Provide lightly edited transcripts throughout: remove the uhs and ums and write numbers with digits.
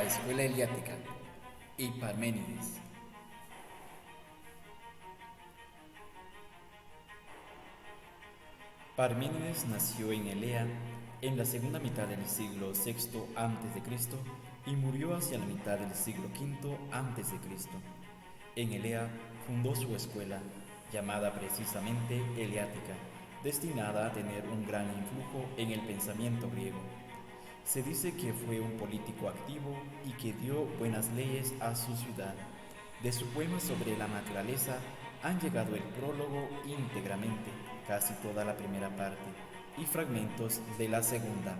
escuela Eliática y Parménides. Parménides nació en Elea en la segunda mitad del siglo VI a.C. y murió hacia la mitad del siglo V a.C. En Elea fundó su escuela, llamada precisamente Eliática, destinada a tener un gran influjo en el pensamiento griego. Se dice que fue un político activo y que dio buenas leyes a su ciudad. De su poema sobre la naturaleza han llegado el prólogo íntegramente, casi toda la primera parte, y fragmentos de la segunda.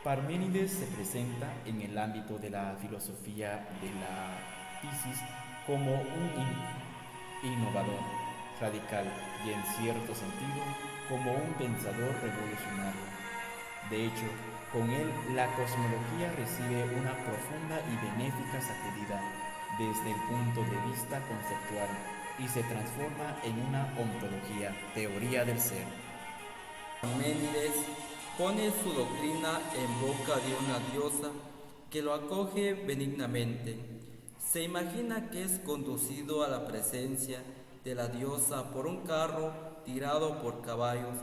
Parménides se presenta en el ámbito de la filosofía de la Tisis como un innovador, radical y en cierto sentido como un pensador revolucionario. De hecho, con él la cosmología recibe una profunda y benéfica sacudida desde el punto de vista conceptual y se transforma en una ontología, teoría del ser. Parménides pone su doctrina en boca de una diosa que lo acoge benignamente. Se imagina que es conducido a la presencia de la diosa por un carro tirado por caballos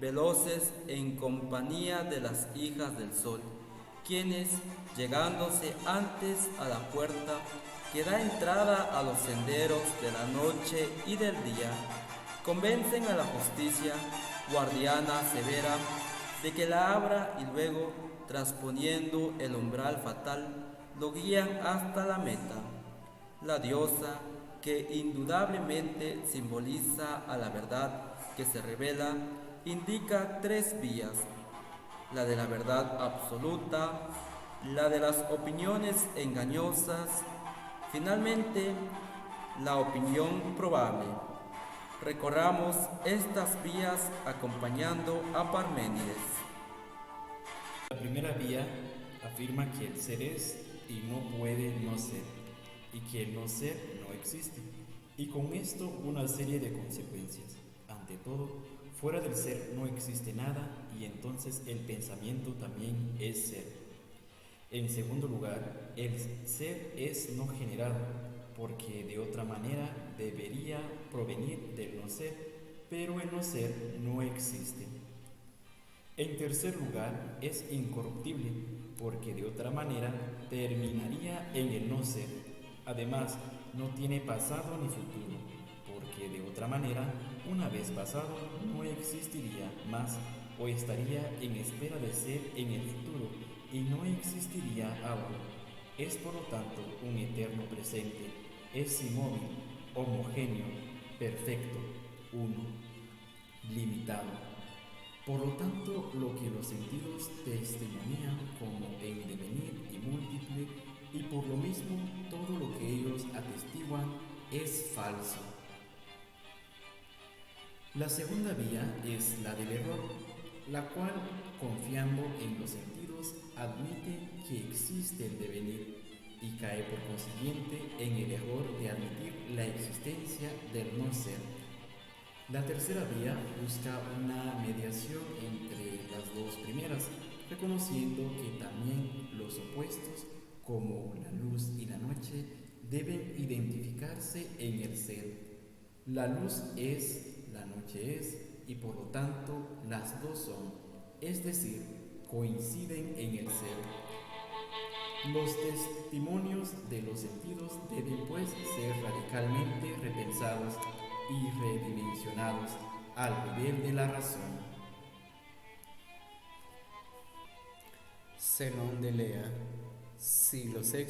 veloces en compañía de las hijas del sol, quienes, llegándose antes a la puerta que da entrada a los senderos de la noche y del día, convencen a la justicia guardiana severa de que la abra y luego, trasponiendo el umbral fatal, lo guían hasta la meta. La diosa, que indudablemente simboliza a la verdad que se revela, indica tres vías: la de la verdad absoluta, la de las opiniones engañosas, finalmente la opinión probable. Recorramos estas vías acompañando a Parménides. La primera vía afirma que el ser es y no puede no ser, y que el no ser no existe, y con esto una serie de consecuencias. Ante todo, fuera del ser no existe nada, y entonces el pensamiento también es ser. En segundo lugar, el ser es no generado, porque de otra manera debería provenir del no ser, pero el no ser no existe. En tercer lugar, es incorruptible, porque de otra manera terminaría en el no ser. Además, no tiene pasado ni futuro, porque de otra manera, una vez pasado, no existiría más o estaría en espera de ser en el futuro y no existiría ahora. Es por lo tanto un eterno presente, es inmóvil, homogéneo, perfecto, uno, limitado. Por lo tanto, lo que los sentidos testimonian como en devenir y múltiple, y por lo mismo todo lo que ellos atestiguan es falso. La segunda vía es la del error, la cual, confiando en los sentidos, admite que existe el devenir y cae por consiguiente en el error de admitir la existencia del no ser. La tercera vía busca una mediación entre las dos primeras, reconociendo que también los opuestos, como la luz y la noche, deben identificarse en el ser. La luz es, la noche es, y por lo tanto las dos son, es decir, coinciden en el ser. Los testimonios de los sentidos deben pues ser radicalmente repensados y redimensionados al nivel de la razón. Zenón de Elea, siglo VI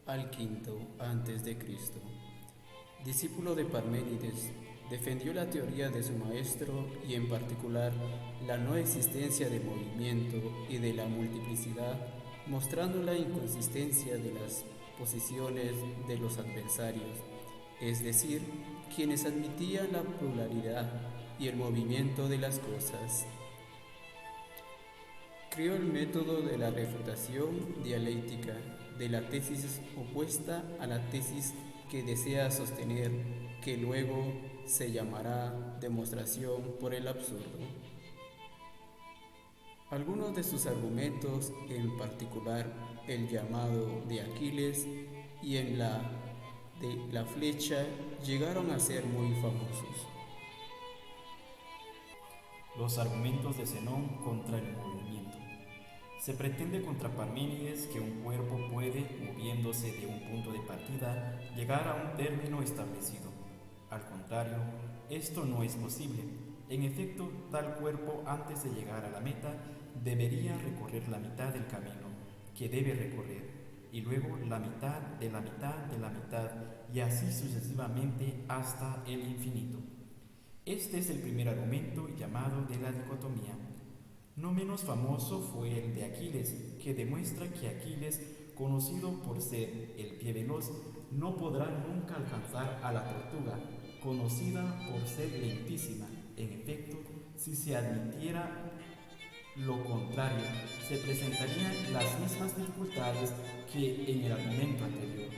al V antes de Cristo. Discípulo de Parménides, defendió la teoría de su maestro y en particular la no existencia de movimiento y de la multiplicidad, mostrando la inconsistencia de las posiciones de los adversarios, es decir, quienes admitían la pluralidad y el movimiento de las cosas. Creó el método de la refutación dialéctica de la tesis opuesta a la tesis que desea sostener, que luego se llamará demostración por el absurdo. Algunos de sus argumentos, en particular el llamado de Aquiles y en la de la flecha, llegaron a ser muy famosos. Los argumentos de Zenón contra el movimiento. Se pretende contra Parménides que un cuerpo puede, moviéndose de un punto de partida, llegar a un término establecido. Al contrario, esto no es posible. En efecto, tal cuerpo, antes de llegar a la meta, debería recorrer la mitad del camino que debe recorrer, y luego la mitad de la mitad de la mitad, y así sucesivamente hasta el infinito. Este es el primer argumento llamado de la dicotomía. No menos famoso fue el de Aquiles, que demuestra que Aquiles, conocido por ser el pie veloz, no podrá nunca alcanzar a la tortuga, conocida por ser lentísima. En efecto, si se admitiera lo contrario, se presentarían las mismas dificultades que en el argumento anterior.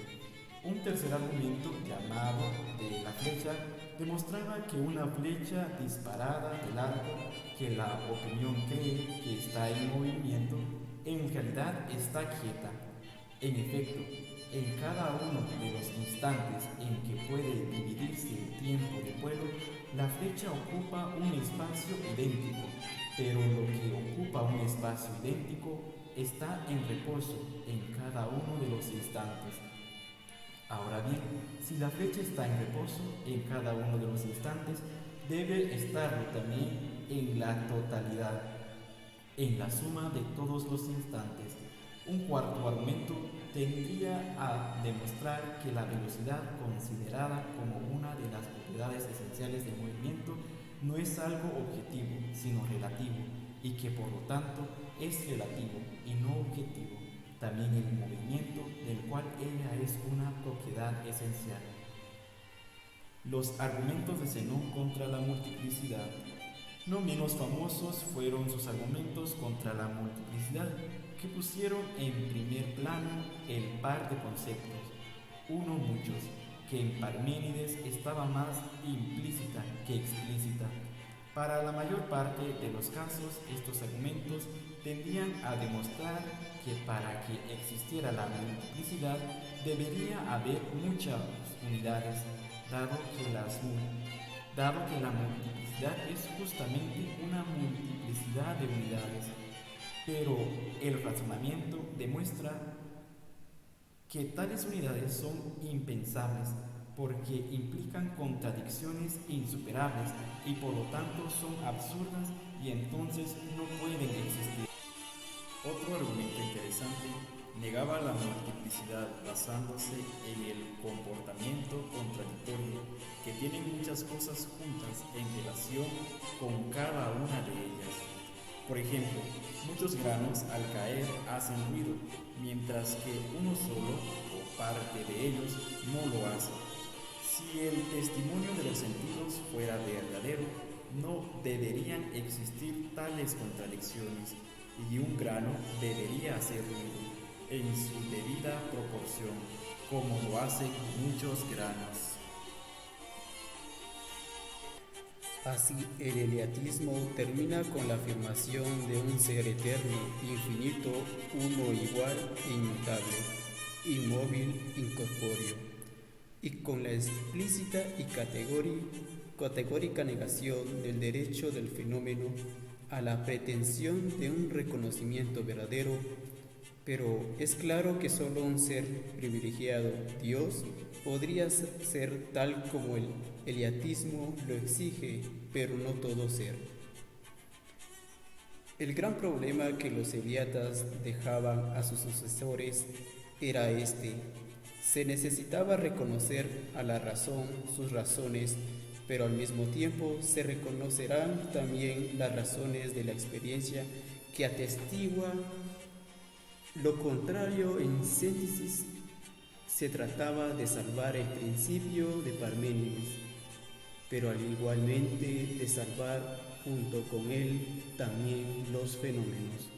Un tercer argumento, llamado de la flecha, demostraba que una flecha disparada del arco, que la opinión cree que está en movimiento, en realidad está quieta. En efecto, en cada uno de los instantes en que puede dividirse el tiempo de vuelo, la flecha ocupa un espacio idéntico, pero lo que ocupa un espacio idéntico está en reposo en cada uno de los instantes. Ahora bien, si la flecha está en reposo en cada uno de los instantes, debe estarlo también en la totalidad, en la suma de todos los instantes. Un cuarto argumento tendría a demostrar que la velocidad, considerada como una de las propiedades esenciales del movimiento, no es algo objetivo, sino relativo, y que por lo tanto es relativo y no objetivo. También el movimiento, del cual ella es una propiedad esencial. Los argumentos de Zenón contra la multiplicidad. No menos famosos fueron sus argumentos contra la multiplicidad, que pusieron en primer plano el par de conceptos, uno muchos, que en Parménides estaba más implícita que explícita. Para la mayor parte de los casos, estos argumentos tendían a demostrar que para que existiera la multiplicidad debería haber muchas unidades, dado que la multiplicidad es justamente una multiplicidad de unidades. Pero el razonamiento demuestra que tales unidades son impensables, porque implican contradicciones insuperables y por lo tanto son absurdas y entonces no pueden existir. Otro argumento interesante negaba la multiplicidad basándose en el comportamiento contradictorio, que tienen muchas cosas juntas en relación con cada una de ellas. Por ejemplo, muchos granos al caer hacen ruido, mientras que uno solo o parte de ellos no lo hace. Si el testimonio de los sentidos fuera verdadero, no deberían existir tales contradicciones, y un grano debería hacer ruido en su debida proporción, como lo hacen muchos granos. Así, el eleatismo termina con la afirmación de un ser eterno, infinito, uno, igual, inmutable, inmóvil, incorpóreo, y con la explícita y categórica negación del derecho del fenómeno a la pretensión de un reconocimiento verdadero. Pero es claro que solo un ser privilegiado, Dios, podría ser tal como el eleatismo lo exige, pero no todo ser. El gran problema que los eleatas dejaban a sus sucesores era este: se necesitaba reconocer a la razón sus razones, pero al mismo tiempo se reconocerán también las razones de la experiencia que atestigua lo contrario. En síntesis, se trataba de salvar el principio de Parménides, pero al igualmente de salvar junto con él también los fenómenos.